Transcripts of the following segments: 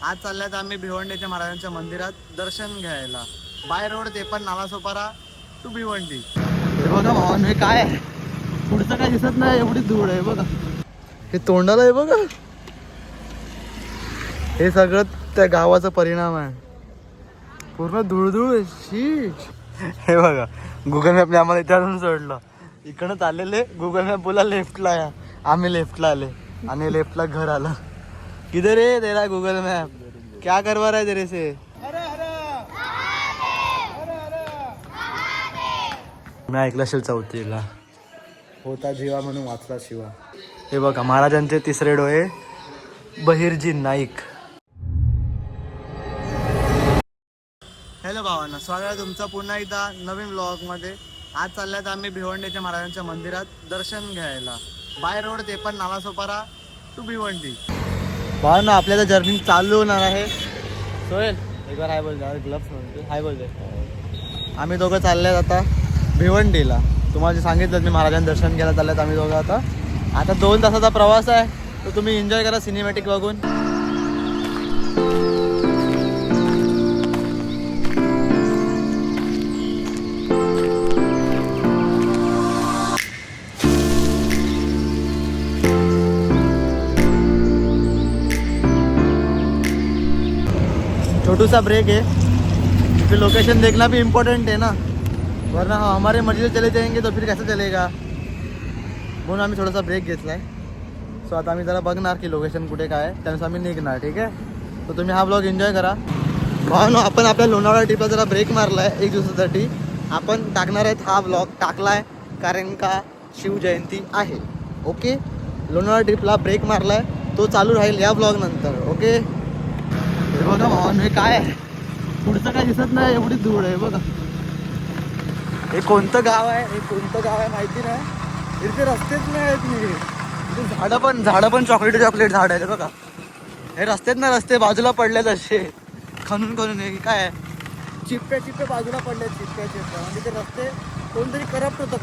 आज चालल्यात आम्ही भिवंडीच्या महाराजांच्या मंदिरात दर्शन घ्यायला. बाय रोड ते पण नालासोपारा टू भिवंडी. हे बघा भावान, हे काय आहे? पुढचं काय दिसत नाही, एवढी धूळ आहे बघा. हे तोंडाला आहे बघा. हे सगळं त्या गावाचा परिणाम आहे. पूर्ण धूळ शीट. हे बघा, गुगल मॅपने आम्हाला इथे आणून सोडलं. इकडनं चाललेले, गुगल मॅप बोला लेफ्टला या. आम्ही लेफ्टला आले आणि लेफ्टला घर आलं. किधर है तेरा गूगल मैप? क्या करवा रहा है तेरे से? मी ऐकलं असेल चौथीला होता जीवा म्हणून वाचला शिवा. हे बघा, महाराजांचे तिसरे डोळे बहिर्जी नाईक. हॅलो भावांना, स्वागत आहे तुमचं पुन्हा एकदा नवीन व्लॉगमध्ये. आज चालल्यात आम्ही भिवंडीच्या महाराजांच्या मंदिरात दर्शन घ्यायला. बाय रोड ते पण नालासोपारा टू भिवंडी. भावांना, आपल्याला जर्नी चालू होणार आहे. सोहेल एक बार हाय बोल, ग्लव्स म्हणतो हाय बोल. आम्ही दोघं चालल्यात आता भिवंडीला. तुम्हाला जे सांगितलं मी महाराजांचं दर्शन घ्यायला चालल्यात आम्ही दोघं. आता 2 तासाचा प्रवास आहे, तर तुम्ही एन्जॉय करा सिनेमॅटिक बघून. छोटू सा ब्रेक है क्योंकि लोकेशन देखना भी इम्पोर्टेंट है ना, वरना हमारे मर्जी से चले जाएंगे तो फिर कैसे चलेगा. म्हणून आम्ही थोडासा ब्रेक घेतला आहे. सो आता आम्ही जरा बघणार की लोकेशन कुठे काय आहे, त्यानुसार आम्ही निघणार. ठीक आहे, तर तुम्ही हा ब्लॉग एन्जॉय करा. भावांनो, आपण आपल्या लोणावळा ट्रिपला जरा ब्रेक मारला आहे 1 दिवसासाठी. आपण टाकणार आहेत हा ब्लॉग टाकला आहे कारण का शिवजयंती आहे. ओके, लोणावळा ट्रिपला ब्रेक मारला आहे, तो चालू राहील या ब्लॉग नंतर. ओके, हे बघा भावांनो, हे काय आहे? पुढचं काय दिसत नाही, एवढी धूळ आहे बघा. हे कोणतं गाव आहे, हे कोणतं गाव आहे माहिती नाही. इथे रस्तेच नाही आहेत. मी झाडं पण चॉकलेट झाड आहे बघा. हे रस्तेच ना, रस्ते बाजूला पडलेत असे खणून. हे काय आहे? चिप्पे बाजूला पडले, चिप्पे म्हणजे ते रस्ते कोणतरी करप्ट होतं.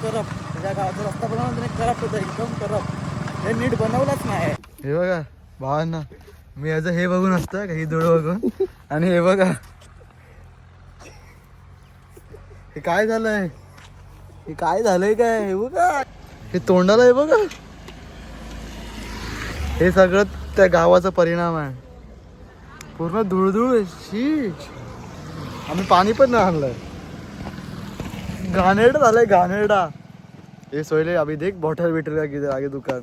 त्या गावाचा रस्ता बनवला करप्ट होतं, एकदम करप्ट. हे नीट बनवलंच नाही. हे बघा भावांना, मी याचं हे बघून असतं का, ही धूळ बघून. आणि हे बघा, हे काय झालंय, हे काय झालंय काय, हे बघा, हे तोंडाला आहे बघा. हे सगळं त्या गावाचा परिणाम आहे. पूर्ण धूळ शीट. आम्ही पाणी पण नाही आणलंय. घाणेरडा झालंय, घाणेरडा. हे सोयले अभि देख बॉटल बिटल का किती आगे दुकान.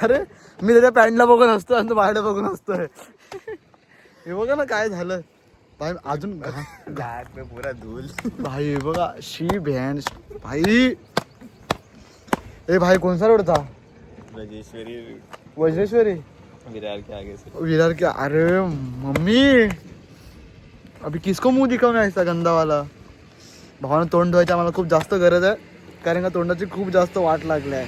अरे मी त्याच्या पॅन्टला बघून असतो आणि तो बाहेर बघून असतोय. हे बघा ना काय झालं भाई. अजून पुरा धूल भाई. हे बघा, शी भॅन भाई. ए भाई, कोणसा रोड था? वज्रेश्वरी विरार के. अरे मम्मी, अभी किसको मुंह दिखावना ऐसा गंदा वाला. भावानं तोंड धुवायची आम्हाला खूप जास्त गरज आहे, कारण का तोंडाची खूप जास्त वाट लागली आहे.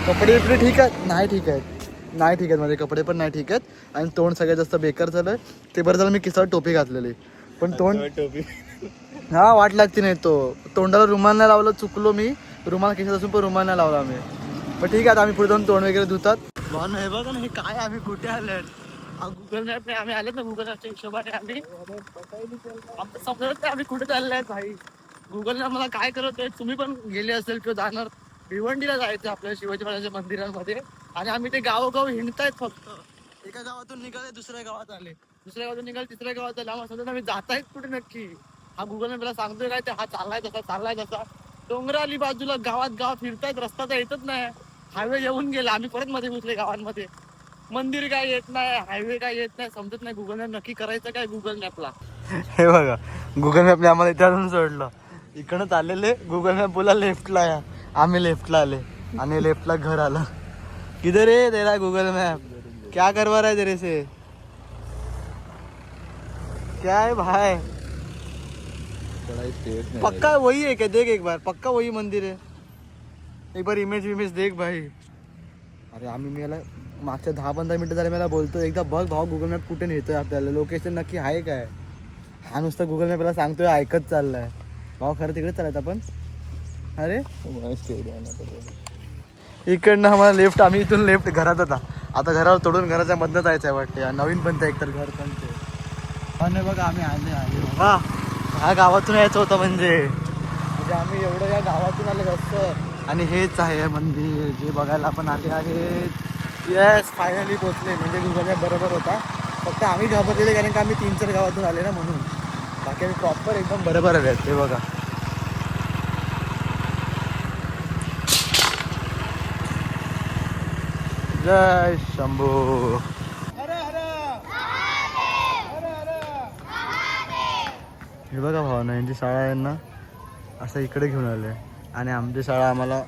कपडे बिपडे ठीक आहेत? नाही ठीक आहेत माझे कपडे पण नाही ठीक आहेत. आणि तोंड सगळ्यात जास्त बेकार झालं. ते बरं झालं मी किसावर टोपी घातलेली, पण तोंड हा वाट लागते नाही. तोंडाला रुमाल नाही लावलं, चुकलो मी. रुमाल खिशात असून पण रुमाल नाही लावला आम्ही. पण ठीक आहे, आम्ही पुढे जाऊन तोंड वगैरे धुतात. भावना हे बघा ना, हे काय आम्ही कुठे आले? गुगल मॅपने आम्ही आलेत ना, गुगल मॅपच्या हिशोबाने आम्ही समजत आम्ही कुठे चालले आहेत भाई. गुगल मॅप मला काय करत आहे. तुम्ही पण गेले असेल किंवा जाणार, भिवंडीला जायचं आपल्या शिवाजी महाराजांच्या मंदिरांमध्ये. आणि आम्ही ते गावोगाव हिंडतायत फक्त. एका गावातून निघाले दुसऱ्या गावात आले, दुसऱ्या गावातून निघाले तिसऱ्या गावात आले. आम्हाला समजत आम्ही जातायत कुठे नक्की. हा गुगल मॅपला सांगतोय काय ते, हा चाललाय तसा डोंगराली बाजूला गाव फिरतायत, रस्ता तर येतच नाही. हायवे येऊन गेला, आम्ही परत मध्ये घुसले गावांमध्ये. मंदिर काय येत नाही, हायवे काय येत नाही, समजत नाही गुगल मॅप नक्की करायचं काय गुगल मॅपला. हे बघा, गुगल मॅपने आम्हाला इथे आणून सोडलं. इकडनं चाललेले, गुगल मॅप बोला लेफ्टला या. आम्ही लेफ्टला आले आणि लेफ्टला घर आलं. किधर है तेरा गूगल मैप? क्या करवा रहा है तेरे से? क्या है भाई? पक्का वही है क्या? देख एक बार, पक्का वही मंदिर है. एक बार इमेज देख भाई. अरे आम्ही मला मागच्या 10-15 मिनिटं झाले मला बोलतो, एकदा बघ भाऊ गुगल मॅप कुठे नेतोय आपल्याला, लोकेशन नक्की आहे काय. हा नुसतं गुगल मॅपला सांगतोय, ऐकत चाललाय. भाऊ खरं तिकडे चालायचं आपण. अरे इकडनं आम्हाला लेफ्ट, आम्ही इथून लेफ्ट घरात आता आता घरावर तोडून घराच्या मधनं जायचं आहे वाटते. नवीन बनतं एकतर घर पण ते. आणि बघा आम्ही आले बघा, ह्या गावातून यायचं होतं म्हणजे आम्ही एवढं या गावातून आलो असतं. आणि हेच आहे मंदिर जे बघायला आपण आले आहेत. येस फायनली पोचले. म्हणजे गुगल बरोबर होता, फक्त आम्ही घाबरलेले कारण का आम्ही 3-4 गावातून आले ना म्हणून. बाकी आम्ही प्रॉपर एकदम बरोबर आले ते बघा. जय शंभू. हे बघा भावना यांची शाळा आहे ना असं इकडे घेऊन आले. आणि आमची शाळा आम्हाला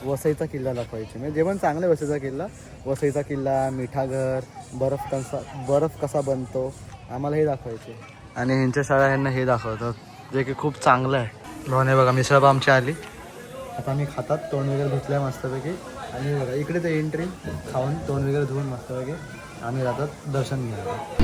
वसईचा किल्ला दाखवायची. म्हणजे जेवण चांगलं आहे वसईचा किल्ला. वसईचा किल्ला, मिठागर, बर्फ कसा बनतो आम्हाला हे दाखवायचे. आणि ह्यांच्या शाळा ह्यांना हे दाखवतात जे की खूप चांगलं आहे. भावने बघा मिसळ आमची आली. आता आम्ही खातात, तोंड वगैरे धुतलं आहे मस्तपैकी. आणि बघा इकडे ते एंट्री खाऊन तोंड वगैरे धुवून मस्तपैकी आम्ही जातात दर्शन घ्यायला.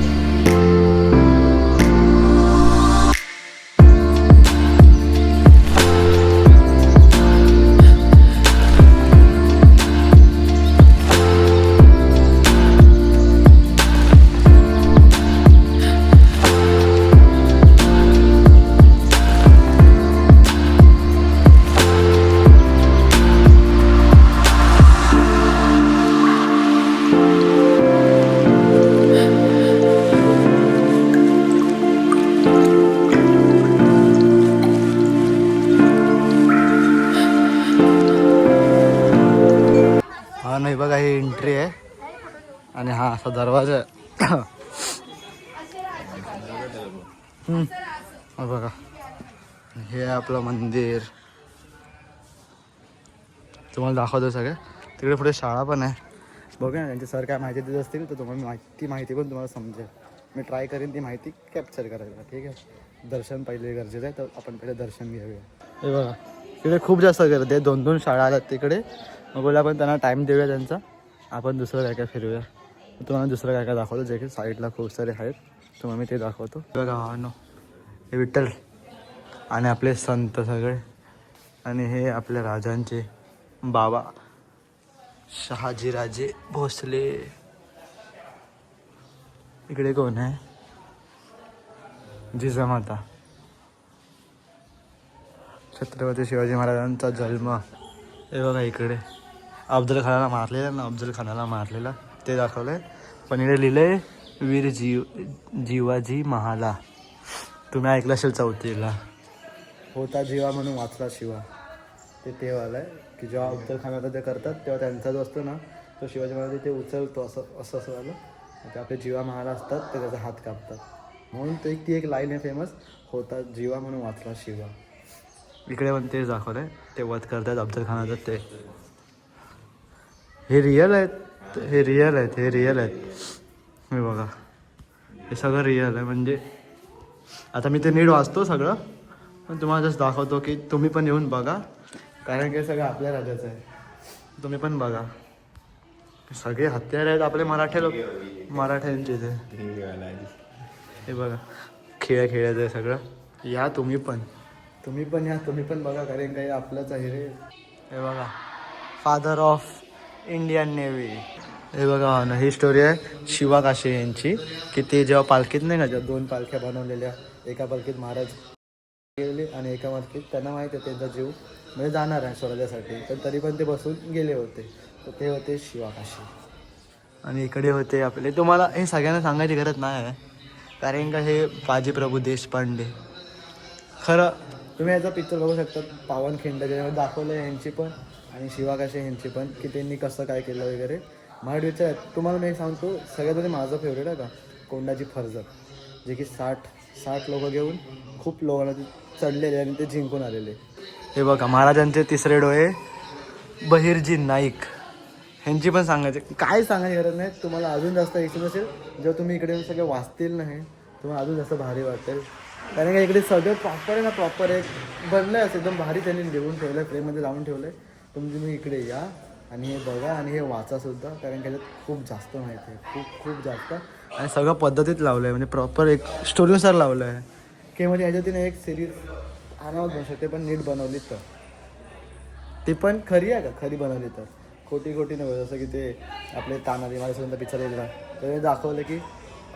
नाही बघा ही एंट्री आहे आणि हा असा दरवाजा आहे. बघा हे आपलं मंदिर तुम्हाला दाखवतो सगळं. तिकडे पुढे शाळा पण आहे. बघा ना त्यांचे सर काय माहिती देत असतील तर तुम्हाला माहिती पण तुम्हाला समजेल. मी ट्राय करेन ती माहिती कॅप्चर करायला. ठीक आहे, दर्शन पहिले गरजेचं आहे तर आपण पहिले दर्शन घेऊया. हे बघा तिकडे खूप जास्त गर्दी आहे. 2-2 शाळा आल्यात तिकडे. मग बोला आपण त्यांना टाईम देऊया त्यांचा. आपण दुसरं काय काय फिरूया. तुम्हाला दुसरं काय काय दाखवतो जे की साईडला खूप सारे आहेत तुम्हाला मी ते दाखवतो. बघा नो हे विठ्ठल आणि आपले संत सगळे. आणि हे आपल्या राजांचे बाबा शहाजीराजे भोसले. इकडे कोण आहे? जिजामाता. छत्रपती शिवाजी महाराजांचा जन्म. हे बघा इकडे अफजल खानाला मारलेला ना, अफजल खानाला मारलेला ते दाखवलं आहे. पण इकडे लिहिलं आहे वीर जीवाजी महाला. तुम्ही ऐकलं असेल 4थीला होता जीवा म्हणून वाचला शिवा. ते वाला आहे की जेव्हा अफजल खानाला ते करतात तेव्हा त्यांचा जो असतो ना तो शिवाजी महाराज ते उचलतो असं झालं. ते आपले जीवा महाला असतात ते त्याचा हात कापतात म्हणून ती एक लाईन आहे फेमस, होता जीवा म्हणून वाचला शिवा. इकडे पण तेच दाखवलं आहे. ते वध करतात अफजल खानाचं ते. हे रिअल आहेत. हे रिअल आहेत. मी बघा हे सगळं रिअल आहे. म्हणजे आता मी ते नीट वाचतो सगळं पण तुम्हाला जस्ट दाखवतो की तुम्ही पण येऊन बघा. कारण की सगळं आपल्या राज्याचं आहे. तुम्ही पण बघा. सगळे हत्यार आहेत आपले मराठ्यांचे ते. हे बघा खेळायचं आहे सगळं. या तुम्ही पण या. तुम्ही पण बघा कारण काही आपलंच आहे रे. हे बघा फादर ऑफ इंडियन नेव्ही. हे बघा ना ही स्टोरी आहे शिवा काशे यांची की ते जेव्हा पालखीत नाही का जेव्हा 2 पालख्या बनवलेल्या. एका पालखीत महाराज गेले आणि एका पालखीत त्यांना माहीत आहे त्यांचा जीव म्हणजे जाणार आहे स्वराज्यासाठी पण तरी पण ते बसून गेले होते. तर ते होते शिवा काशे. आणि इकडे होते आपले. तुम्हाला हे सगळ्यांना सांगायची गरज नाही आहे कारण का हे बाजीप्रभू देशपांडे. खरं तुम्ही याचा पिक्चर बघू शकता पावनखिंड ज्याच्यामध्ये दाखवलं आहे यांची पण आणि शिवा काशे यांची पण की त्यांनी कसं काय केलं वगैरे. माझ्या विचार तुम्हाला मी सांगतो सगळ्यात माझं फेवरेट आहे का कोंडाची फर्जत जे की 60 लोक घेऊन खूप लोकांना ते चढलेले आणि ते जिंकून आलेले. हे बघा महाराजांचे 3रे डोळे बहिर्जी नाईक. ह्यांची पण काय सांगायची गरज नाही. तुम्हाला अजून जास्त इच्छा असेल जेव्हा तुम्ही इकडे येऊन सगळे वाचतील नाही तुम्हाला अजून जास्त भारी वाटेल. कारण का इकडे सगळं प्रॉपर आहे ना. प्रॉपर एक बनलं आहे एकदम भारी. त्यांनी लिहून ठेवलं आहे फ्रेममध्ये लावून ठेवलं आहे. तुम्ही इकडे या आणि हे बघा आणि हे वाचासुद्धा कारण की त्याच्यात खूप जास्त माहिती आहे. खूप जास्त आणि सगळं पद्धतीत लावलं आहे. म्हणजे प्रॉपर एक स्टोरीनुसार लावलं आहे की म्हणजे ह्याच्यातून एक सिरीज आणावं बनू शकते पण नीट बनवली तर ती पण खरी आहे का खरी बनवली तर खोटी नव्हे. जसं की ते आपले तानाजी मालुसरेचा पिक्चर येईल ना, त्याने दाखवलं की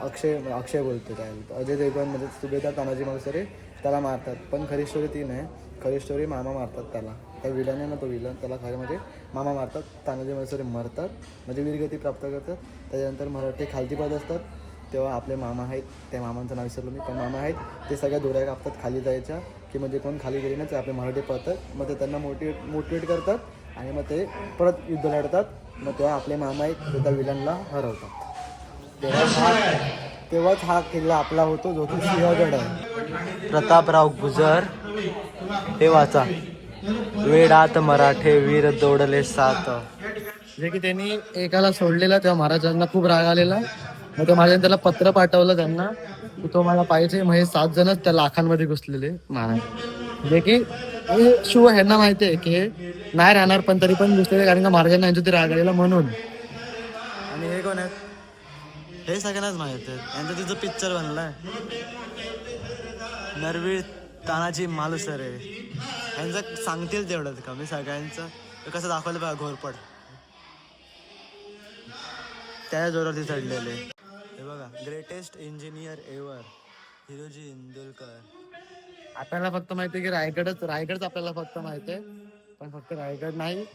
अक्षय बोलतो काय अजय देवगणमध्ये सुभेदार तानाजी मालुसरे त्याला मारतात, पण खरी स्टोरी ती नाही. खरी स्टोरी मामा मारतात त्याला. त्या विलन आहे ना, तो विलन त्याला खऱ्यामध्ये मामा मारतात. तानाजी मालुसरे मरतात, म्हणजे वीरगती प्राप्त करतात. त्याच्यानंतर मराठी खालती पडत असतात, तेव्हा आपले मामा आहेत, त्या मामांचं नाव विसरलो मी, पण मामा आहेत ते सगळ्या दोऱ्या कापतात खाली जायच्या, की म्हणजे कोण खाली गेली ना ते आपले मराठी पळतात. मग ते त्यांना मोटिवेट करतात आणि मग ते परत युद्ध लढतात. मग तेव्हा आपले मामा आहेत ते त्या विलनला हरवतात. तेव्हाच हा किल्ला आपला होतो, जो की सिंहगड आहे. प्रतापराव गुजर हे वाचा. वेडात मराठे वीर दौडले सात. जे की त्यांनी एकाला सोडलेला तेव्हा महाराजांना खूप राग आलेला. मग ते महाराजांनी त्याला पत्र पाठवलं त्यांना की तो मला पाहिजे. मग हे 7 जणच त्या लाखांमध्ये घुसलेले महाराज. जे की शिव ह्यांना माहिती आहे की हे नाही राहणार, पण तरी पण घुसलेले, कारण का महाराजांना यांच्या ते राग आलेला म्हणून. आणि हे कोण आहेत हे सगळ्यांनाच माहित आहे. यांचा तिचं पिक्चर बनलाय नरवीर तानाजी मालुसरे. यांचं सांगतील तेवढंच का मी सगळ्यांचं कसं दाखवलं बघा. घोरपड त्या जोरावरती चढलेले. हे बघा, greatest engineer ever Hiroji Indulkar. आपल्याला फक्त माहिती आहे की रायगडच आपल्याला फक्त माहिती आहे, पण फक्त रायगड नाही,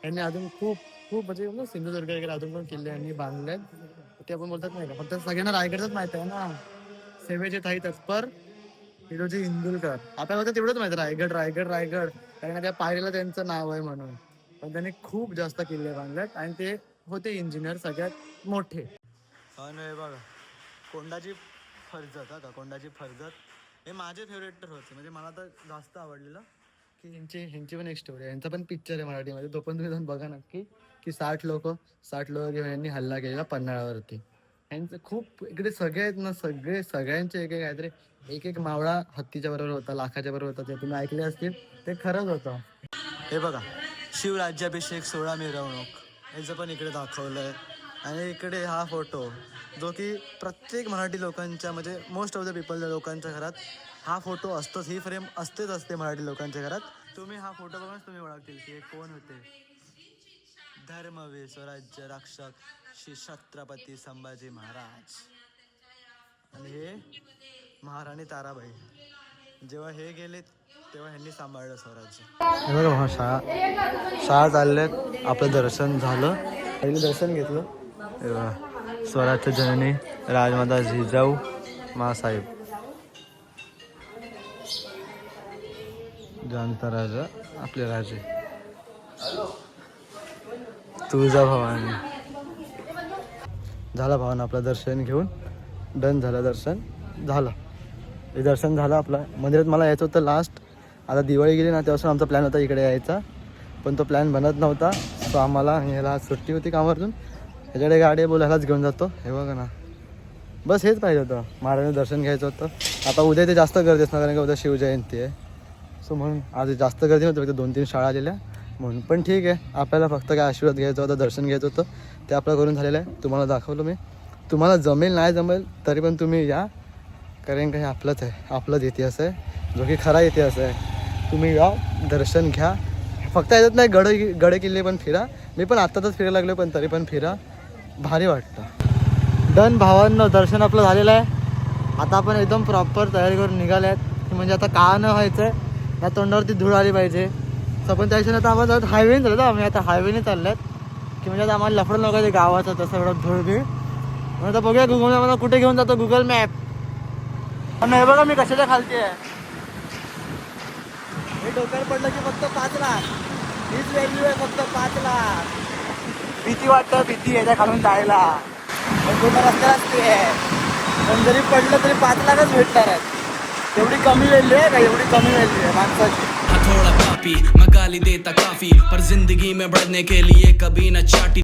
यांनी अजून खूप म्हणजे सिंधुदुर्ग वगैरे अजून पण किल्ले यांनी बांधले. ते आपण बोलतात नाही का, फक्त सगळ्यांना रायगडच माहिती आहे ना. सेवेचे थाई तत्पर हिरोजी इंदुलकर. आपल्याला फक्त तेवढंच माहिती रायगड, कारण त्या पायरीला त्यांचं नाव आहे म्हणून. पण त्यांनी खूप जास्त किल्ले बांधलेत आणि ते होते इंजिनियर सगळ्यात मोठे. हे बघा, कोंडाजी फर्जत हे माझे फेवरेट तर होते, म्हणजे मला तर जास्त आवडलेलं. की ह्यांची पण एक स्टोरी आहे, यांचा पण पिक्चर आहे मराठीमध्ये, तो पण तुम्ही जाऊन बघा नक्की. की 60 लोक घेऊन यांनी हल्ला केलेला पन्हाळ्यावरती. यांचं खूप इकडे सगळे आहेत ना, सगळ्यांचे एक काहीतरी एक मावळा हत्तीच्या बरोबर होता, लाखाच्या बरोबर होता. ते तुम्ही ऐकले असतील, ते खरंच होतं. हे बघा, शिवराज्याभिषेक 16 मिरवणूक याचं पण इकडे दाखवलंय. आणि इकडे हा फोटो, जो की प्रत्येक मराठी लोकांच्या, म्हणजे मोस्ट ऑफ द पीपल लोकांच्या घरात हा फोटो असतोच. ही फ्रेम असते मराठी लोकांच्या घरात. तुम्ही हा फोटो बघूनच तुम्ही ओळखतील की कोण होते. धर्मवीर स्वराज्य रक्षक श्री छत्रपती संभाजी महाराज. आणि हे महाराणी ताराबाई. जेव्हा हे गेले तेव्हा ह्यांनी सांभाळलं स्वराज्य. हे बघा, शाळा चालल्यात. आपलं दर्शन झालं, पहिले दर्शन घेतलं. स्वराज्य जननी राजमाता जिजाऊ मासाहेब, जानता राजा आपले राजे, तुळजाभवानी. झालं भावानं आपलं दर्शन घेऊन, डन झालं दर्शन झालं. हे दर्शन झालं आपलं. मंदिरात मला यायचं होतं लास्ट. आता दिवाळी गेली ना, तेव्हापासून आमचा प्लॅन होता इकडे यायचा, पण तो प्लॅन बनत नव्हता. सो आम्हाला ह्याला सुट्टी होती कामावरून, ह्याच्याकडे गाडी बोलायलाच घेऊन जातो. हे बघा ना, बस हेच पाहिजे होतं, महाराजांचं दर्शन घ्यायचं होतं. आता उद्या ते जास्त गर्दी असणार, कारण का उद्या शिवजयंती आहे. सो म्हणून आज जास्त गर्दी नव्हती, फक्त 2-3 शाळा आलेल्या म्हणून. पण ठीक आहे, आपल्याला फक्त काय आशीर्वाद घ्यायचा होता, दर्शन घ्यायचं होतं, ते आपलं करून झालेलं आहे. तुम्हाला दाखवलं मी. तुम्हाला जमेल नाही जमेल तरी पण तुम्ही या, कारण का हे आपलंच आहे, आपलाच इतिहास आहे, जो की खरा इतिहास आहे. तुम्ही या, दर्शन घ्या. फक्त याच्यात नाही, गड किल्ले पण फिरा. मी पण आत्ताच फिरायला लागलो, पण तरी पण फिरा, भारी वाटतं. डन भावांनो, दर्शन आपलं झालेलं आहे. आता आपण एकदम प्रॉपर तयारी करून निघाले आहेत, म्हणजे आता का न व्हायचं आहे, या तोंडावरती धूळ आली पाहिजे. तर पण त्या दिवशी आता आम्हाला हायवेने चालत, आम्ही आता हायवेने चालल्यात, की म्हणजे आता आम्हाला लफडं नको ते गावाचं तसं एवढं धूळ बी. म्हणून आता बघूया गुगल मॅप मला कुठे घेऊन जातो, गुगल मॅप. आणि हे बघा मी कशाच्या खालती आहे. हे डोक्यावर पडलं की फक्त 5 लाख, हीच व्हॅल्यू आहे, फक्त 5 लाख. भीती वाटतं, भीती याच्या खालून जायला, पण पूर्ण रस्त्याला असते आहे. पण जरी पडलं तरी 5 लाखच भेटणार आहेत. एवढी कमी व्हॅल्यू आहे का, एवढी कमी व्हॅल्यू आहे माणसाची. थोड़ा पापी मैं गाली देता काफी, पर जिंदगी में बढ़ने के लिए कभी न चाटी